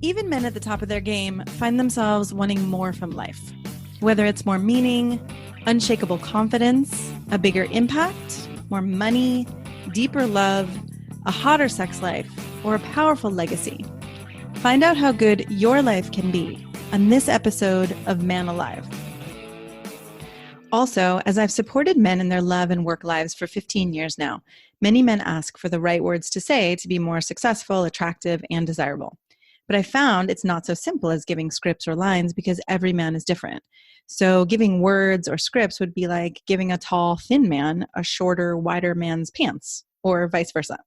Even men at the top of their game find themselves wanting more from life. Whether it's more meaning, unshakable confidence, a bigger impact, more money, deeper love, a hotter sex life, or a powerful legacy. Find out how good your life can be on this episode of Man Alive. Also, as I've supported men in their love and work lives for 15 years now, many men ask for the right words to say to be more successful, attractive, and desirable. But I found it's not so simple as giving scripts or lines because every man is different. So giving words or scripts would be like giving a tall, thin man a shorter, wider man's pants, or vice versa.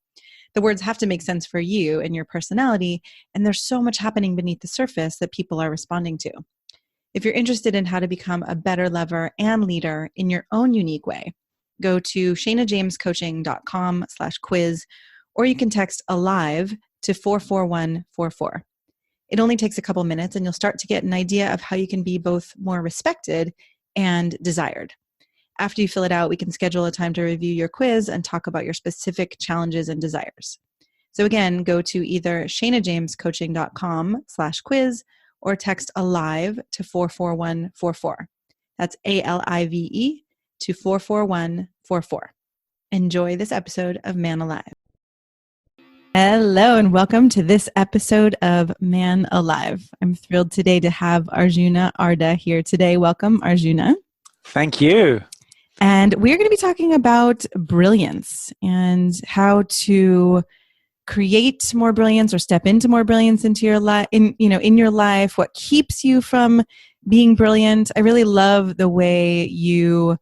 The words have to make sense for you and your personality, and there's so much happening beneath the surface that people are responding to. If you're interested in how to become a better lover and leader in your own unique way, go to shanajamescoaching.com/quiz, or you can text ALIVE to 44144. It only takes a couple minutes and you'll start to get an idea of how you can be both more respected and desired. After you fill it out, we can schedule a time to review your quiz and talk about your specific challenges and desires. So again, go to either shanajamescoaching.com/quiz or text ALIVE to 44144. That's ALIVE to 44144. Enjoy this episode of Man Alive. Hello and welcome to this episode of Man Alive. I'm thrilled today to have Arjuna Ardagh here today. Welcome, Arjuna. Thank you. And we're going to be talking about brilliance and how to create more brilliance or step into more brilliance into your life, in your life, what keeps you from being brilliant. I really love the way you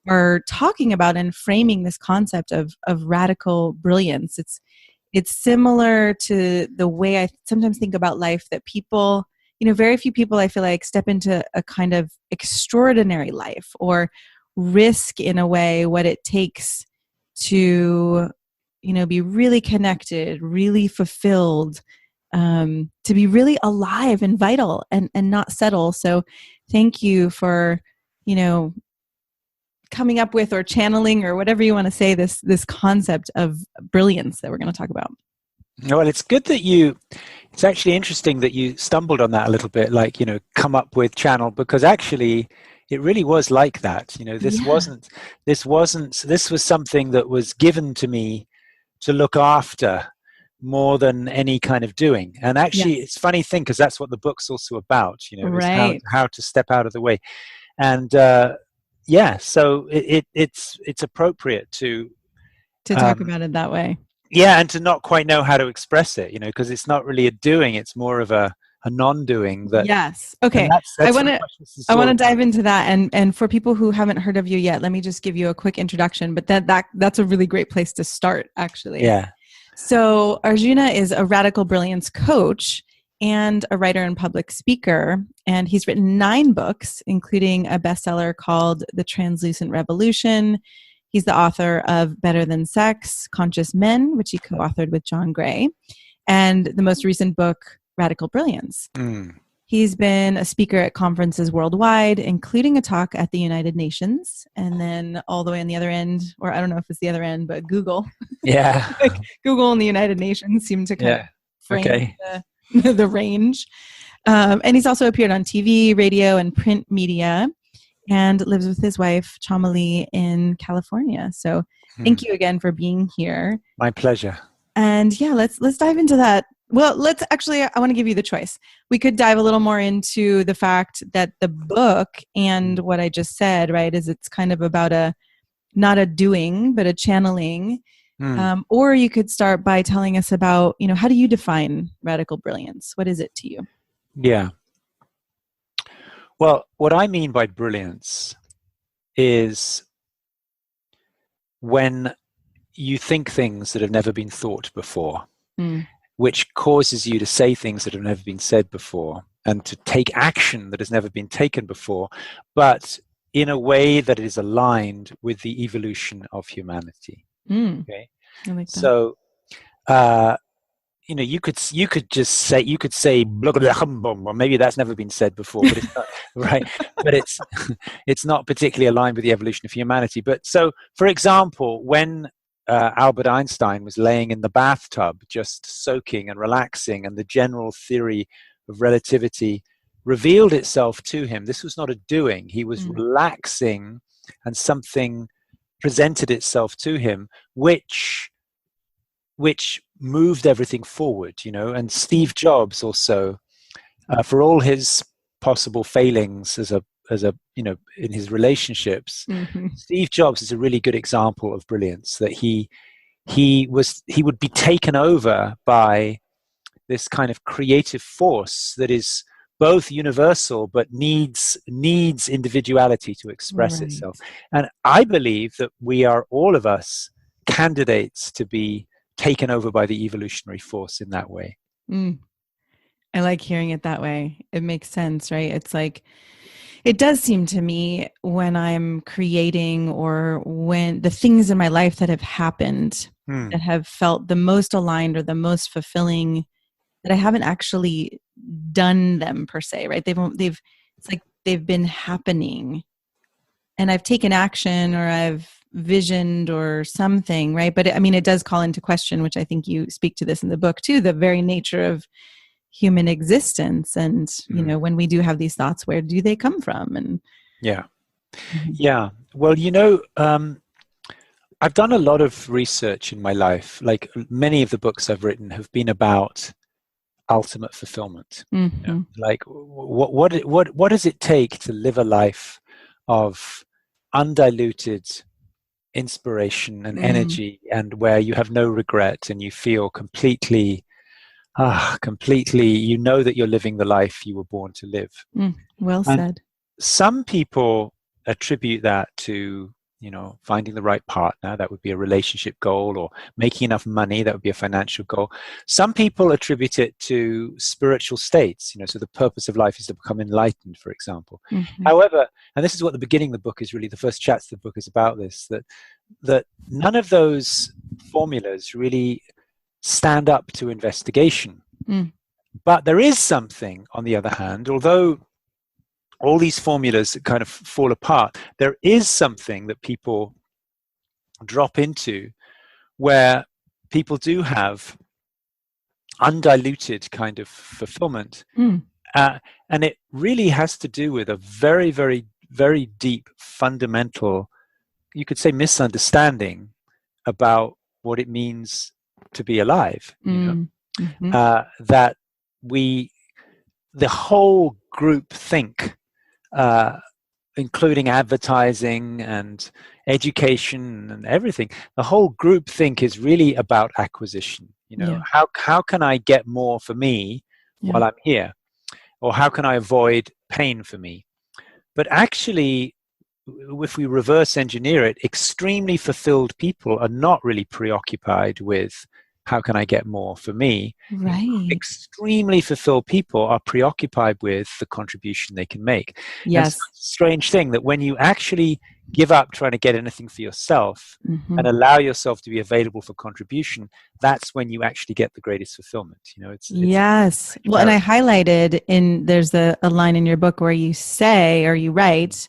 are talking about and framing this concept of radical brilliance. It's similar to the way I sometimes think about life, that people, very few people I feel like step into a kind of extraordinary life or risk in a way what it takes to, be really connected, really fulfilled, to be really alive and vital and not settle. So thank you for, coming up with or channeling or whatever you want to say this concept of brilliance that we're going to talk about. Well, it's good that it's actually interesting that you stumbled on that a little bit, like, come up with channel, because actually it really was like that. This was something that was given to me to look after more than any kind of doing. And actually It's a funny thing, because that's what the book's also about, right. is how to step out of the way. And, so it's appropriate to talk about it that way. Yeah, and to not quite know how to express it, because it's not really a doing; it's more of a non-doing. Yes. Okay. That's I want to dive into that, and for people who haven't heard of you yet, let me just give you a quick introduction. But that's a really great place to start, actually. Yeah. So Arjuna is a radical brilliance coach and a writer and public speaker. And he's written 9 books, including a bestseller called The Translucent Revolution. He's the author of Better Than Sex, Conscious Men, which he co-authored with John Gray, and the most recent book, Radical Brilliance. He's been a speaker at conferences worldwide, including a talk at the United Nations, and then all the way on the other end, or I don't know if it's the other end, but Google. Yeah. Google and the United Nations seem to kind of frame the range. And he's also appeared on TV, radio, and print media, and lives with his wife, Chamali, in California. So thank you again for being here. My pleasure. And let's dive into that. Well, I want to give you the choice. We could dive a little more into the fact that the book and what I just said, right, is it's kind of about not a doing, but a channeling. Or you could start by telling us about, how do you define radical brilliance? What is it to you? Yeah. Well, what I mean by brilliance is when you think things that have never been thought before, which causes you to say things that have never been said before and to take action that has never been taken before, but in a way that is aligned with the evolution of humanity. Okay? I like that. So, you could say blah, blah, blah, blah. Maybe that's never been said before, but it's not right. But it's not particularly aligned with the evolution of humanity. But so, for example, when Albert Einstein was laying in the bathtub, just soaking and relaxing, and the general theory of relativity revealed itself to him. This was not a doing. He was relaxing, and something presented itself to him, which moved everything forward, And Steve Jobs also, for all his possible failings as a in his relationships, Steve Jobs is a really good example of brilliance. That he would be taken over by this kind of creative force that is both universal but needs individuality to express itself. And I believe that we are, all of us, candidates to be taken over by the evolutionary force in that way. I like hearing it that way. It makes sense, right? It's like, it does seem to me when I'm creating, or when the things in my life that have happened that have felt the most aligned or the most fulfilling, that I haven't actually done them per se, right? It's like they've been happening, and I've taken action, or I've visioned or something, right? But it does call into question, which I think you speak to this in the book too, the very nature of human existence. And, when we do have these thoughts, where do they come from? And yeah. Well, I've done a lot of research in my life. Like, many of the books I've written have been about ultimate fulfillment. Like, what does it take to live a life of undiluted inspiration and energy, and where you have no regret, and you feel completely, that you're living the life you were born to live. Well said. Some people attribute that to, finding the right partner. That would be a relationship goal. Or making enough money. That would be a financial goal. Some people attribute it to spiritual states. So the purpose of life is to become enlightened, for example. However, and this is what the beginning of the book is really, the first chapter of the book is about this, that none of those formulas really stand up to investigation. But there is something, on the other hand, although all these formulas kind of fall apart, there is something that people drop into, where people do have undiluted kind of fulfillment. And it really has to do with a very, very, very deep, fundamental, you could say, misunderstanding about what it means to be alive. That the whole group think, including advertising and education and everything, the whole group think is really about acquisition. How can I get more for me while I'm here? Or how can I avoid pain for me? But actually, if we reverse engineer it, extremely fulfilled people are not really preoccupied with how can I get more for me. Right. Extremely fulfilled people are preoccupied with the contribution they can make. Yes. It's a strange thing that when you actually give up trying to get anything for yourself and allow yourself to be available for contribution, that's when you actually get the greatest fulfillment. Yes. Well, and I highlighted there's a line in your book where you say, or you write,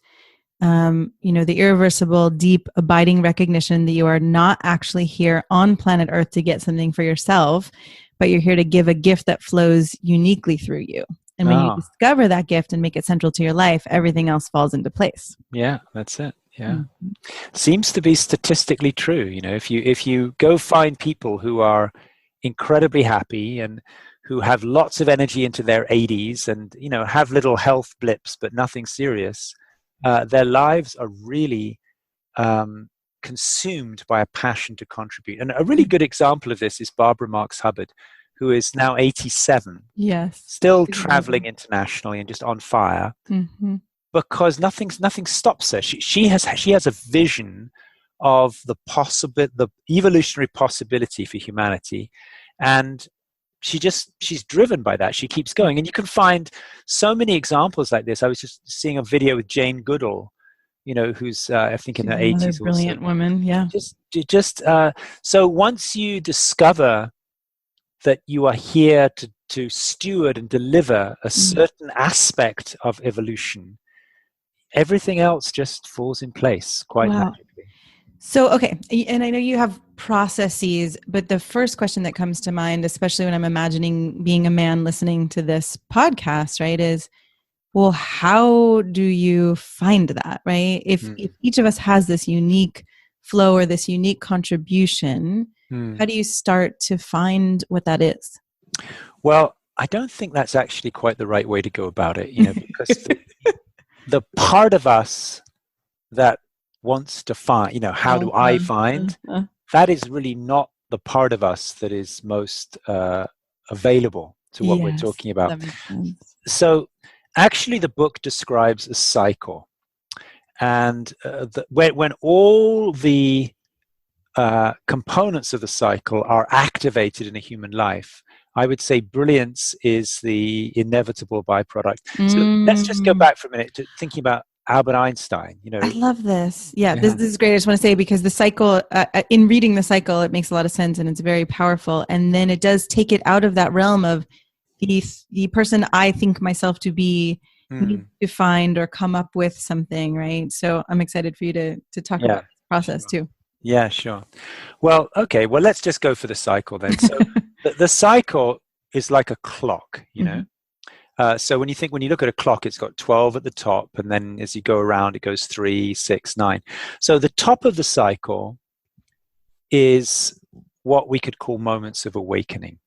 the irreversible, deep, abiding recognition that you are not actually here on planet Earth to get something for yourself, but you're here to give a gift that flows uniquely through you. And when you discover that gift and make it central to your life, everything else falls into place. Yeah, that's it. Yeah. Seems to be statistically true. If you go find people who are incredibly happy and who have lots of energy into their 80s and, have little health blips, but nothing serious, their lives are really consumed by a passion to contribute. And a really good example of this is Barbara Marx Hubbard, who is now 87. Yes. Still traveling internationally and just on fire. Because nothing stops her. She has a vision of the evolutionary possibility for humanity, and she's driven by that. She keeps going, and you can find so many examples like this. I was just seeing a video with Jane Goodall, who's I think in her 80s. Brilliant woman, yeah. So once you discover that you are here to steward and deliver a certain aspect of evolution, everything else just falls in place quite naturally. So, okay. And I know you have processes, but the first question that comes to mind, especially when I'm imagining being a man listening to this podcast, right, is, well, how do you find that, right? If each of us has this unique flow or this unique contribution, how do you start to find what that is? Well, I don't think that's actually quite the right way to go about it, because the part of us that wants to find, how do I find, that is really not the part of us that is most available to what we're Yes, talking about. that makes sense. So actually the book describes a cycle, and when all the components of the cycle are activated in a human life, I would say brilliance is the inevitable byproduct. So let's just go back for a minute to thinking about Albert Einstein. I love this. Yeah, this is great. I just want to say, because the cycle, in reading the cycle, it makes a lot of sense and it's very powerful. And then it does take it out of that realm of the person I think myself to be need to find or come up with something, right? So I'm excited for you to talk about this process too. Yeah, sure. Well, okay. Well, let's just go for the cycle then. So the cycle is like a clock, So when you look at a clock, it's got 12 at the top, and then as you go around, it goes 3, 6, 9. So the top of the cycle is what we could call moments of awakening.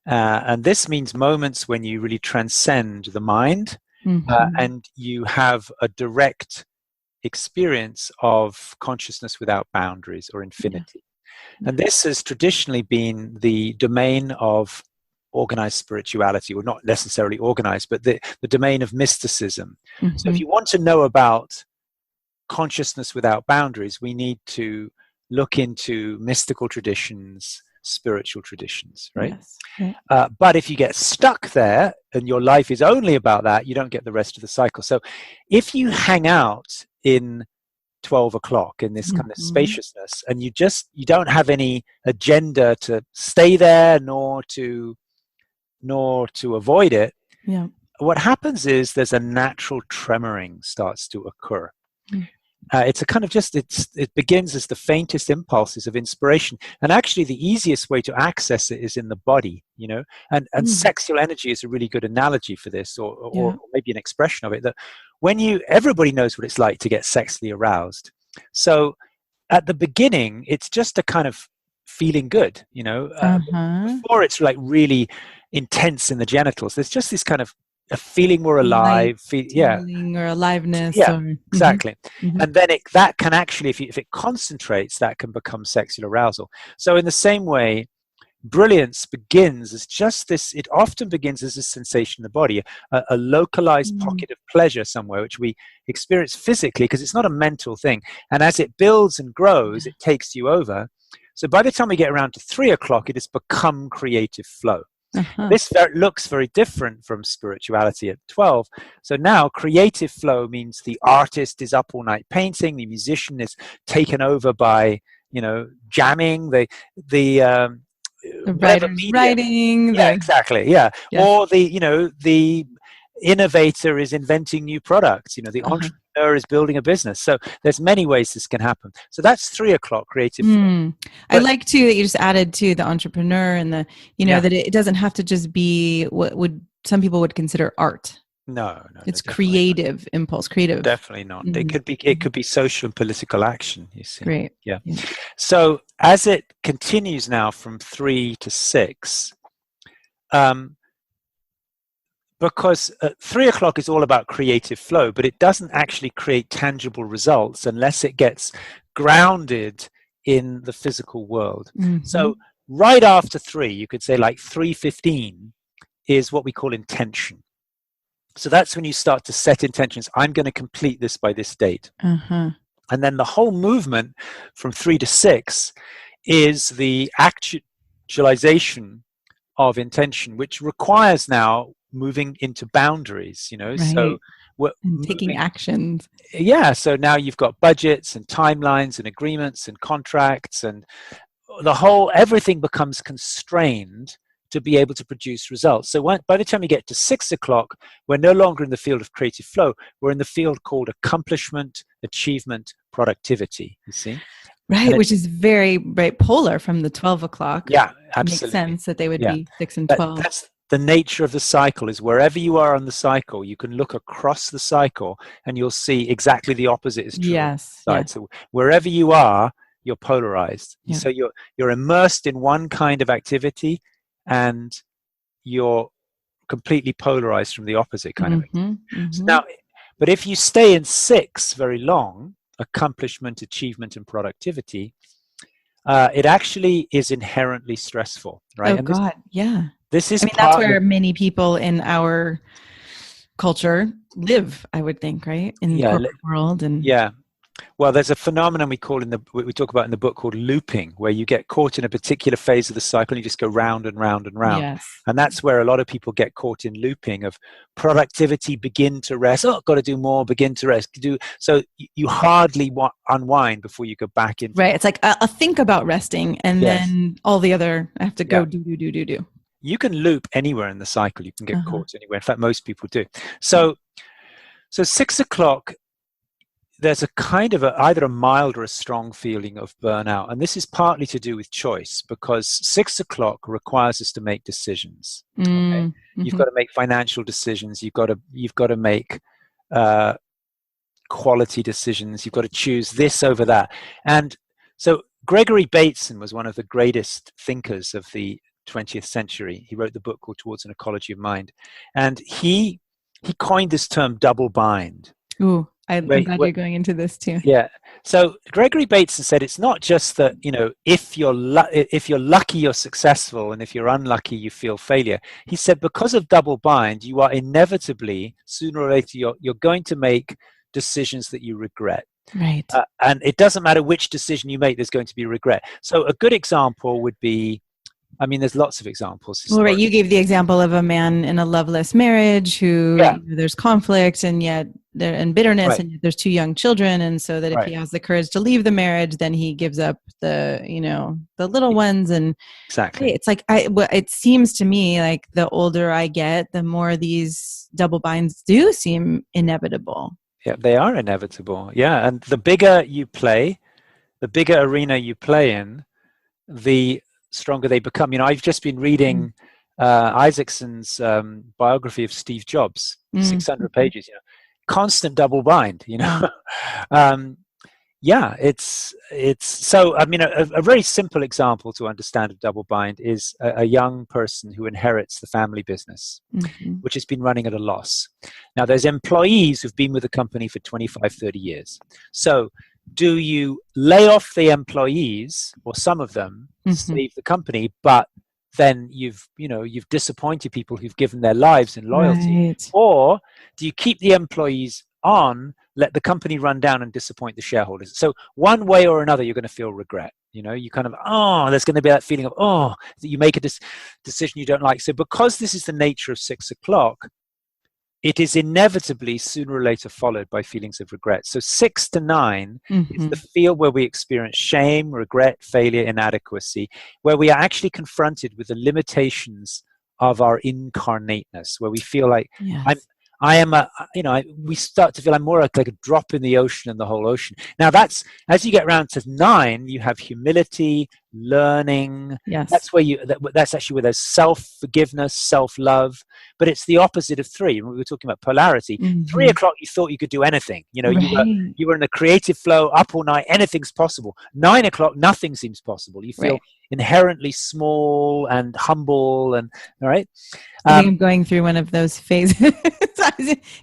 And this means moments when you really transcend the mind, and you have a direct experience of consciousness without boundaries or infinity. And this has traditionally been the domain of organized spirituality, or not necessarily organized, but the domain of mysticism. So if you want to know about consciousness without boundaries, we need to look into mystical traditions, spiritual traditions, right? Yes. But if you get stuck there and your life is only about that, you don't get the rest of the cycle. So if you hang out in 12 o'clock in this kind of spaciousness, and you don't have any agenda to stay there nor to avoid it, what happens is there's a natural tremoring starts to occur. It's a kind of it begins as the faintest impulses of inspiration, and actually the easiest way to access it is in the body, and sexual energy is a really good analogy for this, or maybe an expression of it, that everybody knows what it's like to get sexually aroused. So at the beginning, it's just a kind of feeling good, before it's like really intense in the genitals. There's just this kind of a feeling more alive, feeling or aliveness. Exactly. And then that can actually, if it concentrates, that can become sexual arousal. So in the same way, brilliance begins as just this. It often begins as a sensation in the body, a localized pocket of pleasure somewhere, which we experience physically because it's not a mental thing. And as it builds and grows, it takes you over. So by the time we get around to 3 o'clock, it has become creative flow. This looks very different from spirituality at 12. So now creative flow means the artist is up all night painting, the musician is taken over by, jamming, the writer's writing. Exactly. Yeah. Or the innovator is inventing new products. The entrepreneur is building a business. So there's many ways this can happen. So that's 3 o'clock creative flow. I like too that you just added to the entrepreneur and the, that it doesn't have to just be what some people would consider art. No, it's creative impulse, creative. Definitely not. It could be social and political action. You see. Great. Yeah. So as it continues now from 3 to 6, because 3 o'clock is all about creative flow, but it doesn't actually create tangible results unless it gets grounded in the physical world. So right after 3, you could say like 3:15 is what we call intention. So that's when you start to set intentions. I'm going to complete this by this date. And then the whole movement from 3 to 6 is the actualization of intention, which requires now moving into boundaries, so we're taking actions. Yeah. So now you've got budgets and timelines and agreements and contracts, and everything becomes constrained to be able to produce results. So by the time you get to 6 o'clock, we're no longer in the field of creative flow. We're in the field called accomplishment, achievement, productivity, you see. Right, which is very polar from the 12 o'clock. Yeah, absolutely. It makes sense that they would be 6 and 12. That's the nature of the cycle, is wherever you are on the cycle, you can look across the cycle and you'll see exactly the opposite is true. Yes. So wherever you are, you're polarized. Yeah. So you're immersed in one kind of activity and you're completely polarized from the opposite kind of activity. So now, but if you stay in 6 very long, accomplishment, achievement, and productivity, it actually is inherently stressful, right? Oh, God, This is that's where many people in our culture live, I would think, right? In the corporate world. And well, there's a phenomenon we talk about in the book called looping, where you get caught in a particular phase of the cycle and you just go round and round and round. Yes. And that's where a lot of people get caught in looping of productivity, begin to rest. Oh, got to do more, begin to rest. So you hardly unwind before you go back into Right. It's like I'll think about resting and then all the other, I have to go do. You can loop anywhere in the cycle. You can get caught anywhere. In fact, most people do. So 6 o'clock, there's a kind of either a mild or a strong feeling of burnout. And this is partly to do with choice, because 6 o'clock requires us to make decisions. Okay? You've got to make financial decisions. You've got to make quality decisions. You've got to choose this over that. And so Gregory Bateson was one of the greatest thinkers of the 20th century. He wrote the book called Towards an Ecology of Mind. And he coined this term double bind. Ooh. I'm glad you're going into this too. Yeah. So Gregory Bateson said it's not just that, if you're lucky, you're successful, and if you're unlucky, you feel failure. He said because of double bind, you are inevitably, sooner or later, you're going to make decisions that you regret. Right. And it doesn't matter which decision you make, there's going to be regret. So a good example would be, there's lots of examples. Well, right. You gave the example of a man in a loveless marriage who there's conflict and yet and bitterness, and there's 2 young children. And so that if he has the courage to leave the marriage, then he gives up the little ones. And exactly, it's like, it seems to me like the older I get, the more these double binds do seem inevitable. Yeah, they are inevitable. Yeah. And the bigger you play, the bigger arena you play in, the stronger they become. I've just been reading Isaacson's biography of Steve Jobs, 600 pages, constant double bind, it's so, a very simple example to understand of double bind is a young person who inherits the family business, which has been running at a loss. Now there's employees who've been with the company for 25, 30 years. So do you lay off the employees, or some of them, save the company, but then you've disappointed people who've given their lives in loyalty? Right. Or do you keep the employees on, let the company run down and disappoint the shareholders? So one way or another, you're going to feel regret. You kind of, there's going to be that feeling of, that you make a decision you don't like. So because this is the nature of 6 o'clock, it is inevitably sooner or later followed by feelings of regret. So 6 to 9 is the field where we experience shame, regret, failure, inadequacy, where we are actually confronted with the limitations of our incarnateness, where we feel like we start to feel I'm more like a drop in the ocean and the whole ocean. Now that's, as you get around to 9, you have humility, learning. Yes. That's actually where there's self-forgiveness, self-love, but it's the opposite of 3. We were talking about polarity. 3 o'clock, you thought you could do anything. You were in the creative flow, up all night, anything's possible. 9 o'clock, nothing seems possible. You feel inherently small and humble, and all right. I think I'm going through one of those phases. It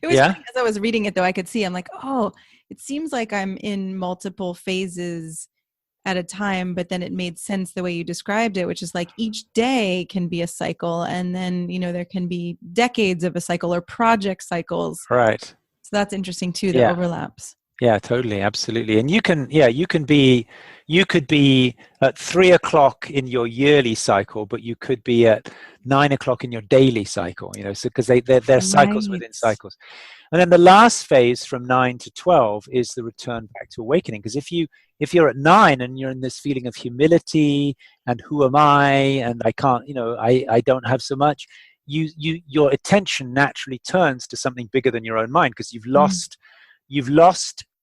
was funny, as I was reading it, though, I could see, I'm like, it seems like I'm in multiple phases at a time, but then it made sense the way you described it, which is like each day can be a cycle, and then there can be decades of a cycle or project cycles. Right. So that's interesting too, the overlaps. Yeah, totally, absolutely. And you could be at 3 o'clock in your yearly cycle, but you could be at 9 o'clock in your daily cycle, so because they're cycles within cycles. And then the last phase from 9 to 12 is the return back to awakening. Because if you're at 9 and you're in this feeling of humility and who am I, and I can't, I don't have so much, your attention naturally turns to something bigger than your own mind, because you've lost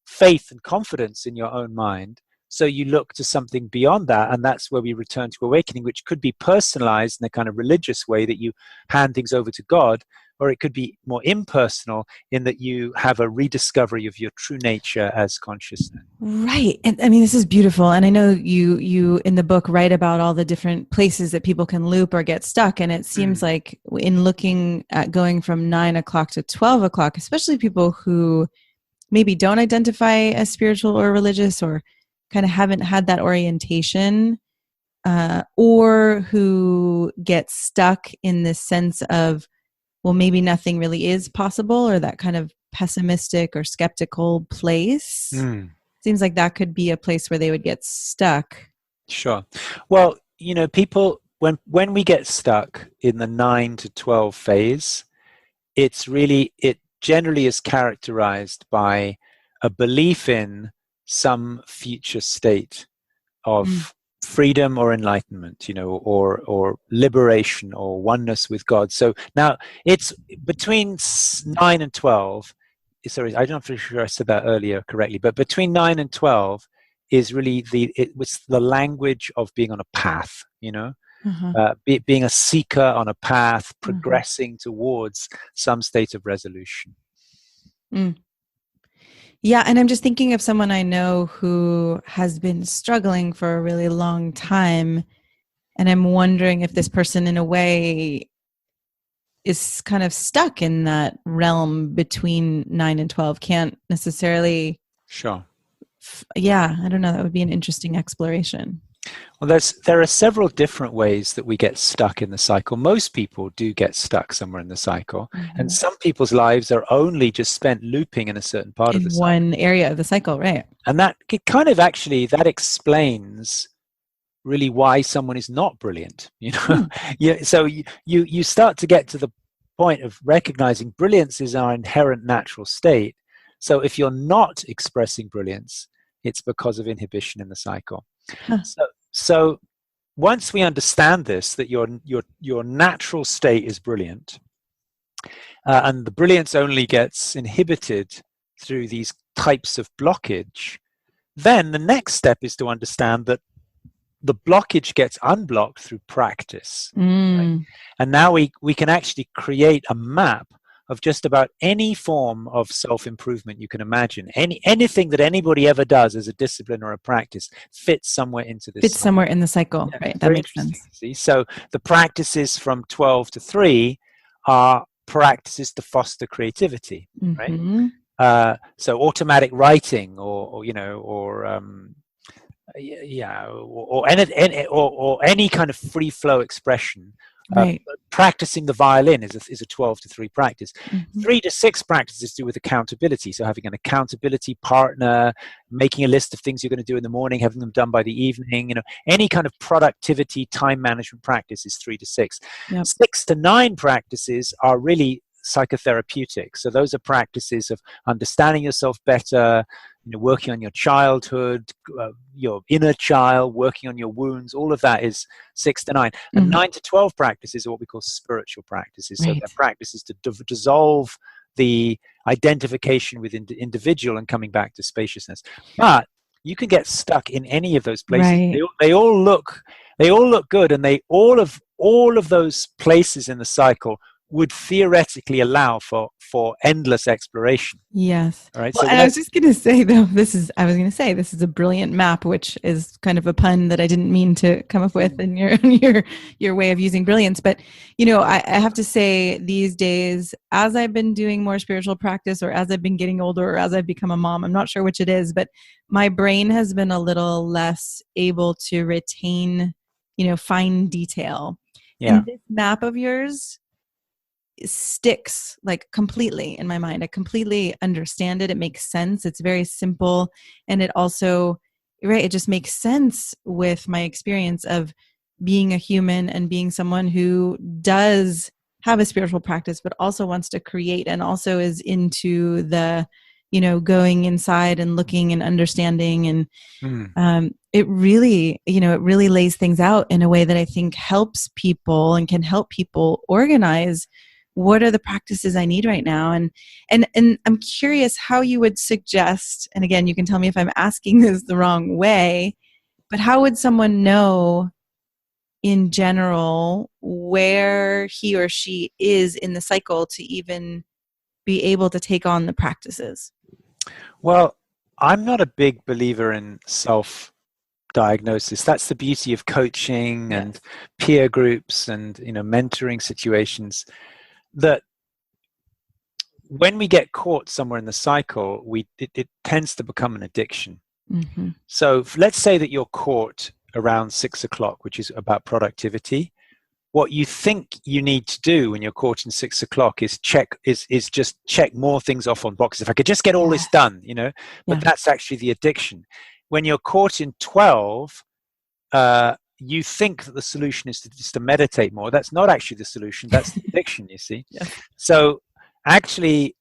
faith and confidence in your own mind. So you look to something beyond that, and that's where we return to awakening, which could be personalized in a kind of religious way that you hand things over to God, or it could be more impersonal in that you have a rediscovery of your true nature as consciousness. Right. And I mean, this is beautiful. And I know you in the book write about all the different places that people can loop or get stuck. And it seems like in looking at going from 9 o'clock to 12 o'clock, especially people who maybe don't identify as spiritual or religious, or kind of haven't had that orientation, or who get stuck in this sense of, well, maybe nothing really is possible, or that kind of pessimistic or skeptical place. Seems like that could be a place where they would get stuck. Sure. Well, people, when we get stuck in the 9 to 12 phase, it generally is characterized by a belief in some future state of freedom or enlightenment, or liberation or oneness with God. So now it's between 9 and 12. Sorry, I'm not sure I said that earlier correctly, but between 9 and 12 is really it was the language of being on a path, being a seeker on a path, progressing towards some state of resolution. Yeah, and I'm just thinking of someone I know who has been struggling for a really long time, and I'm wondering if this person in a way is kind of stuck in that realm between 9 and 12, can't necessarily... Sure. Yeah, I don't know, that would be an interesting exploration. Well, there are several different ways that we get stuck in the cycle. Most people do get stuck somewhere in the cycle, and some people's lives are only just spent looping in a certain part of the cycle. One area of the cycle, right? And that that explains really why someone is not brilliant. So you start to get to the point of recognizing brilliance is our inherent natural state. So if you're not expressing brilliance, it's because of inhibition in the cycle. So once we understand this, that your natural state is brilliant, and the brilliance only gets inhibited through these types of blockage, then the next step is to understand that the blockage gets unblocked through practice. Right? And now we can actually create a map of just about any form of self-improvement you can imagine. Anything that anybody ever does as a discipline or a practice fits somewhere into this. Fits somewhere in the cycle, right? That makes sense. See? So the practices from 12 to 3 are practices to foster creativity, right? So automatic writing, or any kind of free flow expression. Right. Practicing the violin is a 12 to 3 practice. 3 to 6 practices to do with accountability. So having an accountability partner, making a list of things you're going to do in the morning, having them done by the evening. Any kind of productivity, time management practice is 3 to 6. Yep. 6 to 9 practices are really psychotherapeutic. So those are practices of understanding yourself better, working on your childhood, your inner child, working on your wounds. All of that is 6 to 9. And 9 to 12 practices are what we call spiritual practices. Right. So they're practices to dissolve the identification with individual and coming back to spaciousness. But you can get stuck in any of those places. Right. They all look good, and all of those places in the cycle would theoretically allow for endless exploration. Yes. All right. Well, so and I was just going to say, though, this is a brilliant map, which is kind of a pun that I didn't mean to come up with in your way of using brilliance. But, I have to say these days, as I've been doing more spiritual practice, or as I've been getting older, or as I've become a mom, I'm not sure which it is, but my brain has been a little less able to retain, fine detail. Yeah. And this map of yours sticks like completely in my mind. I completely understand it. It makes sense. It's very simple. And it also, right, it just makes sense with my experience of being a human and being someone who does have a spiritual practice, but also wants to create, and also is into the, going inside and looking and understanding. And it really lays things out in a way that I think helps people and can help people organize what are the practices I need right now? And I'm curious how you would suggest, and again, you can tell me if I'm asking this the wrong way, but how would someone know in general where he or she is in the cycle to even be able to take on the practices? Well, I'm not a big believer in self-diagnosis. That's the beauty of coaching and peer groups and, mentoring situations, that when we get caught somewhere in the cycle, it tends to become an addiction. Mm-hmm. So let's say that you're caught around 6 o'clock, which is about productivity. What you think you need to do when you're caught in 6 o'clock is just check more things off on boxes. If I could just get all this done, but that's actually the addiction. When you're caught in 12, you think that the solution is to meditate more. That's not actually the solution. That's the addiction, you see. Yes. So actually,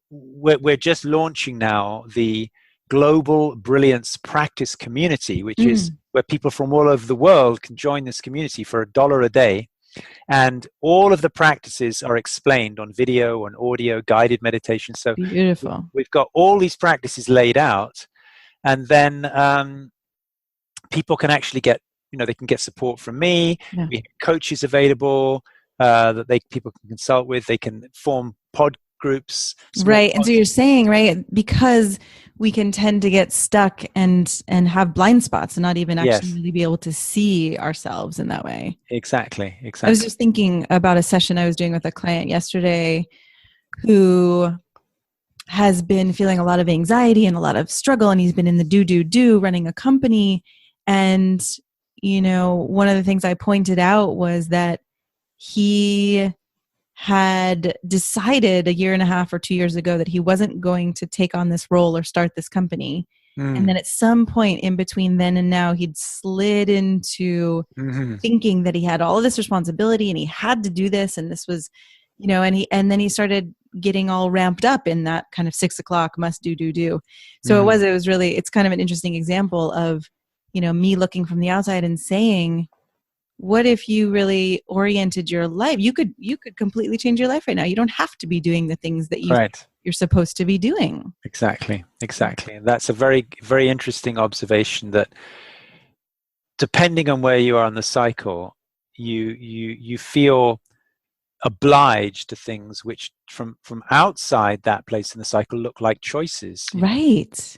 we're just launching now the Global Brilliance Practice Community, which is where people from all over the world can join this community for $1 a day. And all of the practices are explained on video and audio, guided meditation. So beautiful. We've got all these practices laid out. And then people can actually get, they can get support from me. Yeah. We have coaches available that people can consult with. They can form pod groups. Right. And so you're saying, right, because we can tend to get stuck and have blind spots and not even actually really be able to see ourselves in that way. Exactly. I was just thinking about a session I was doing with a client yesterday who has been feeling a lot of anxiety and a lot of struggle, and he's been in the do running a company. And, one of the things I pointed out was that he had decided a year and a half or 2 years ago that he wasn't going to take on this role or start this company. And then at some point in between then and now, he'd slid into thinking that he had all of this responsibility and he had to do this. And this was, and then he started getting all ramped up in that kind of 6 o'clock must do. So it was really, it's kind of an interesting example of, me looking from the outside and saying, what if you really oriented your life? You could completely change your life right now. You don't have to be doing the things that you're supposed to be doing. Exactly. And that's a very, very interesting observation, that depending on where you are in the cycle, you feel obliged to things which from outside that place in the cycle look like choices. Right.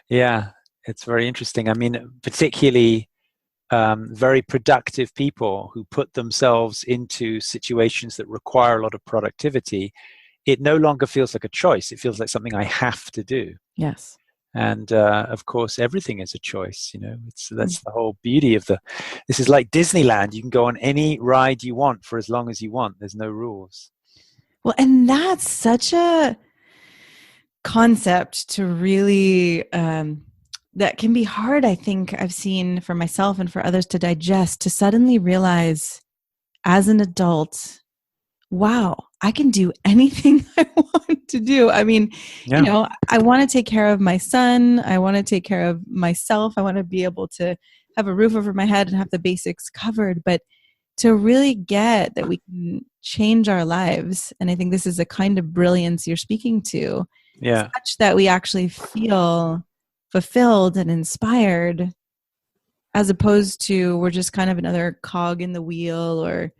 Yeah, it's very interesting. I mean, particularly very productive people who put themselves into situations that require a lot of productivity, it no longer feels like a choice. It feels like something I have to do. Yes. And of course, everything is a choice. That's the whole beauty of this is like Disneyland. You can go on any ride you want for as long as you want. There's no rules. Well, and that's such a concept to really, that can be hard, I think I've seen for myself and for others to digest, to suddenly realize as an adult, wow, I can do anything I want to do. I mean, I want to take care of my son. I want to take care of myself. I want to be able to have a roof over my head and have the basics covered. But to really get that we can change our lives, and I think this is a kind of brilliance you're speaking to, such that we actually feel fulfilled and inspired, as opposed to we're just kind of another cog in the wheel, or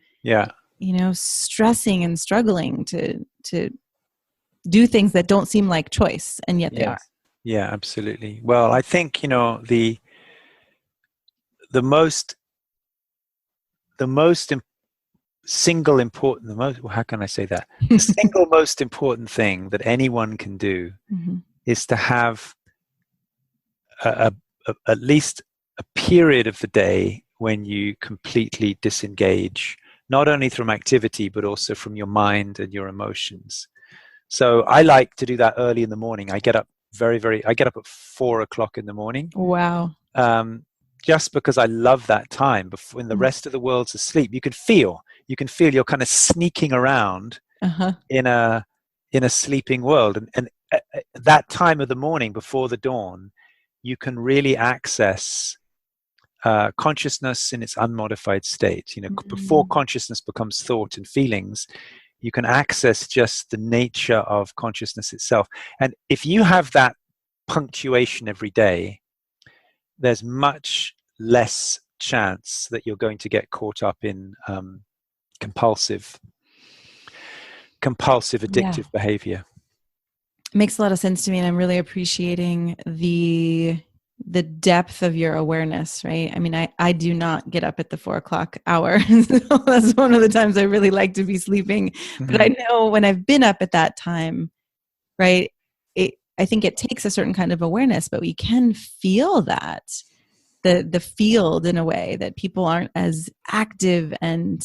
stressing and struggling to do things that don't seem like choice, and yet they are. Yeah, absolutely. Well, I think the most single important how can I say that? The single most important thing that anyone can do is to have at least a period of the day when you completely disengage, not only from activity, but also from your mind and your emotions. So I like to do that early in the morning. I get up I get up at 4 o'clock in the morning. Wow. Just because I love that time when the rest of the world's asleep. You can feel you're kind of sneaking around in a sleeping world. And that time of the morning before the dawn, you can really access consciousness in its unmodified state. Before consciousness becomes thought and feelings, you can access just the nature of consciousness itself. And if you have that punctuation every day, there's much less chance that you're going to get caught up in compulsive addictive behavior. It makes a lot of sense to me, and I'm really appreciating the depth of your awareness, right? I mean, I do not get up at the 4:00 hour. So that's one of the times I really like to be sleeping. Mm-hmm. But I know when I've been up at that time, right, I think it takes a certain kind of awareness, but we can feel that, the field in a way that people aren't as active, and,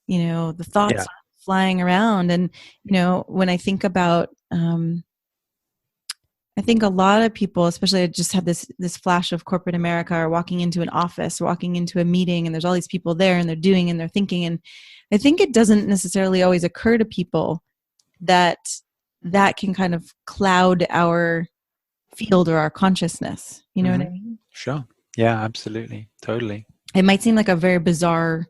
the thoughts aren't flying around. And, when I think about, I think a lot of people, especially I just had this flash of corporate America, are walking into an office, walking into a meeting, and there's all these people there, and they're doing and they're thinking. And I think it doesn't necessarily always occur to people that can kind of cloud our field or our consciousness. You know what I mean? Sure. Yeah, absolutely. Totally. It might seem like a very bizarre,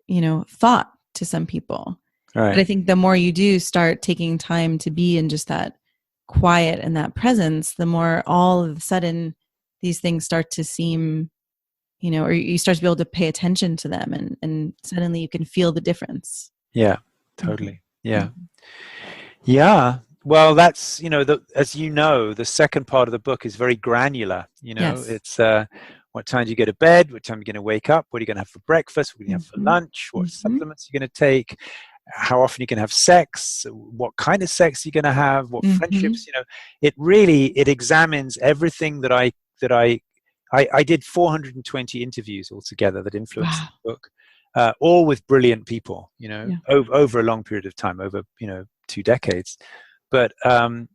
thought to some people. Right. But I think the more you do start taking time to be in just that quiet and that presence, the more all of a sudden these things start to seem, or you start to be able to pay attention to them, and suddenly you can feel the difference. Yeah, totally. Yeah. Yeah. Well, that's, as the second part of the book is very granular. Yes. It's what time do you go to bed? What time are you going to wake up? What are you going to have for breakfast? What are you going to have for lunch? What supplements are you going to take? How often you can have sex? What kind of sex you're going to have? What friendships? It examines everything that I did 420 interviews altogether that influenced the book, all with brilliant people, over a long period of time, over 2 decades. But I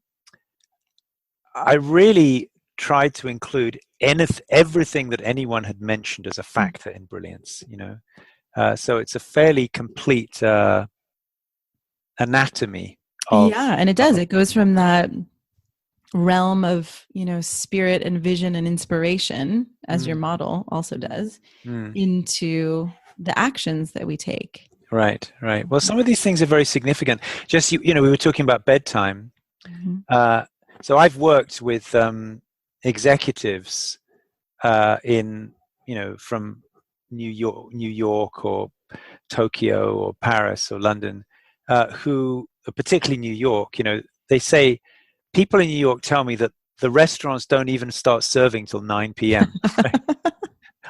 really tried to include everything that anyone had mentioned as a factor in Brilliance. So it's a fairly complete anatomy of, and it does. It goes from that realm of spirit and vision and inspiration, as your model also does, into the actions that we take. Right. Well, some of these things are very significant. Just we were talking about bedtime. So I've worked with executives in from New York or Tokyo or Paris or London, who, particularly New York, they say, people in New York tell me that the restaurants don't even start serving till 9 p.m.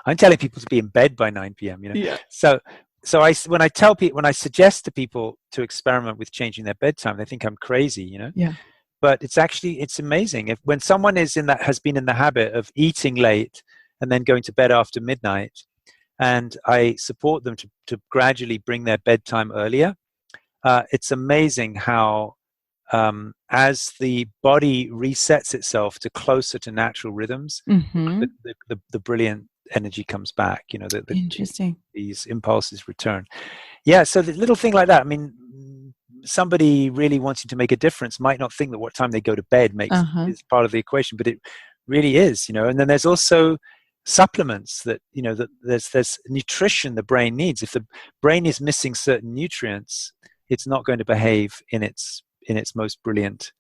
I'm telling people to be in bed by 9 p.m. Yeah. So when I suggest to people to experiment with changing their bedtime, they think I'm crazy. Yeah. But it's amazing when someone has been in the habit of eating late and then going to bed after midnight, and I support them to gradually bring their bedtime earlier. It's amazing how, as the body resets itself to closer to natural rhythms, the brilliant energy comes back. Interesting. These impulses return. Yeah, so the little thing like that. I mean, somebody really wanting to make a difference might not think that what time they go to bed is part of the equation, but it really is. And then there's also supplements that that there's nutrition the brain needs. If the brain is missing certain nutrients, it's not going to behave in its most brilliant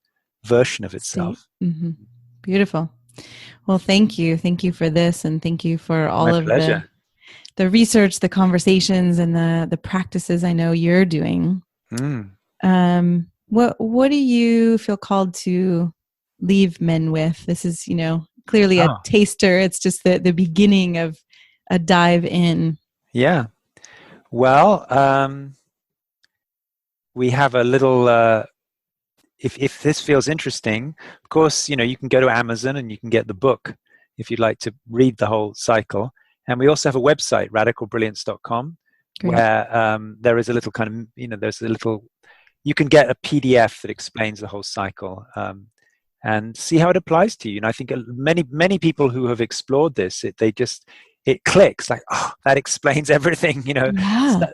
version of itself. Beautiful. Well, thank you for this, and thank you for all My of pleasure. the research, the conversations, and the practices I know you're doing. What do you feel called to leave men with? This is clearly a taster. It's just the beginning of a dive in. Yeah. Well, we have a little, if this feels interesting, of course, you can go to Amazon and you can get the book if you'd like to read the whole cycle. And we also have a website, radicalbrilliance.com, where there is a little kind of, you can get a PDF that explains the whole cycle, and see how it applies to you. And I think many people who have explored this, it clicks, like, that explains everything.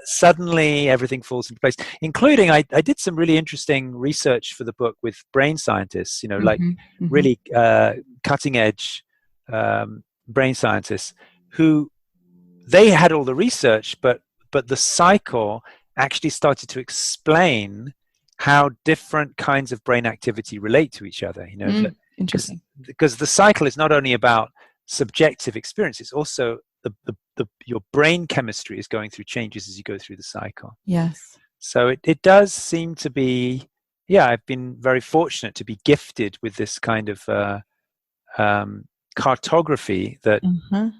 Suddenly everything falls into place, including I did some really interesting research for the book with brain scientists, really cutting edge brain scientists, who they had all the research, but the cycle actually started to explain how different kinds of brain activity relate to each other. Interesting. Because the cycle is not only about subjective experience, it's also your brain chemistry is going through changes as you go through the cycle. Yes. So it does seem to be, I've been very fortunate to be gifted with this kind of cartography that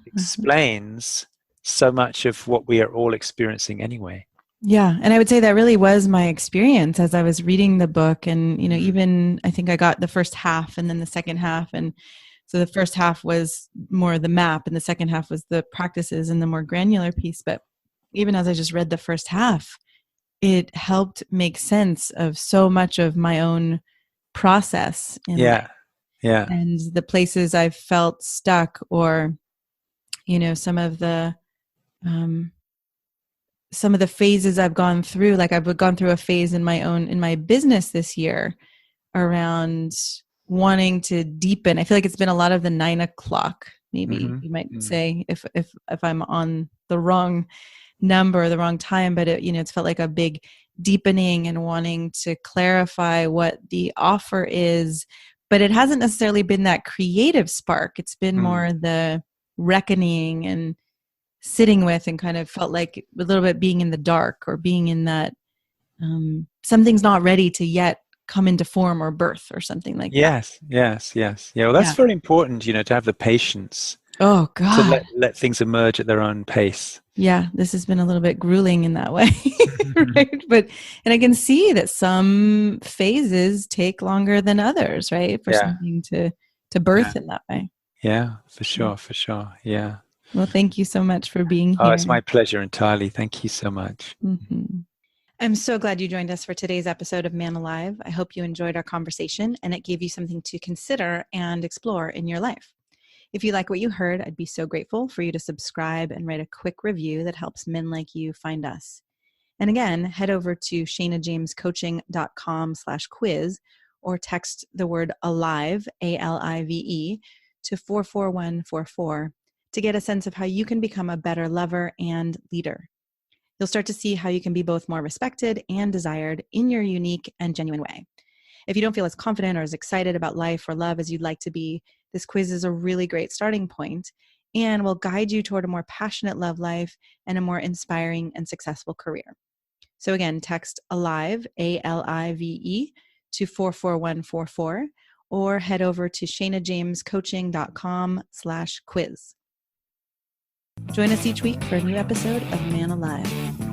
explains so much of what we are all experiencing anyway. Yeah. And I would say that really was my experience as I was reading the book. And, even I think I got the first half and then the second half. And so the first half was more the map and the second half was the practices and the more granular piece. But even as I just read the first half, it helped make sense of so much of my own process. Yeah. And the places I've felt stuck, or, some of the phases I've gone through. Like I've gone through a phase in my business this year around wanting to deepen. I feel like it's been a lot of the 9 o'clock, maybe you might say, if I'm on the wrong number, the wrong time, but it's felt like a big deepening and wanting to clarify what the offer is, but it hasn't necessarily been that creative spark. It's been more the reckoning and sitting with, and kind of felt like a little bit being in the dark, or being in that something's not ready to yet come into form or birth or something like that. Yes. Yeah, well, that's very important, to have the patience. Oh God. To let things emerge at their own pace. Yeah, this has been a little bit grueling in that way, right? And I can see that some phases take longer than others, right? For something to birth in that way. Yeah, for sure. Yeah. Well, thank you so much for being here. Oh, it's my pleasure entirely. Thank you so much. I'm so glad you joined us for today's episode of Man Alive. I hope you enjoyed our conversation and it gave you something to consider and explore in your life. If you like what you heard, I'd be so grateful for you to subscribe and write a quick review that helps men like you find us. And again, head over to shanajamescoaching.com/quiz or text the word ALIVE, ALIVE, to 44144 to get a sense of how you can become a better lover and leader. You'll start to see how you can be both more respected and desired in your unique and genuine way. If you don't feel as confident or as excited about life or love as you'd like to be, this quiz is a really great starting point and will guide you toward a more passionate love life and a more inspiring and successful career. So again, text ALIVE, ALIVE, to 44144 or head over to shanajamescoaching.com/quiz. Join us each week for a new episode of Man Alive.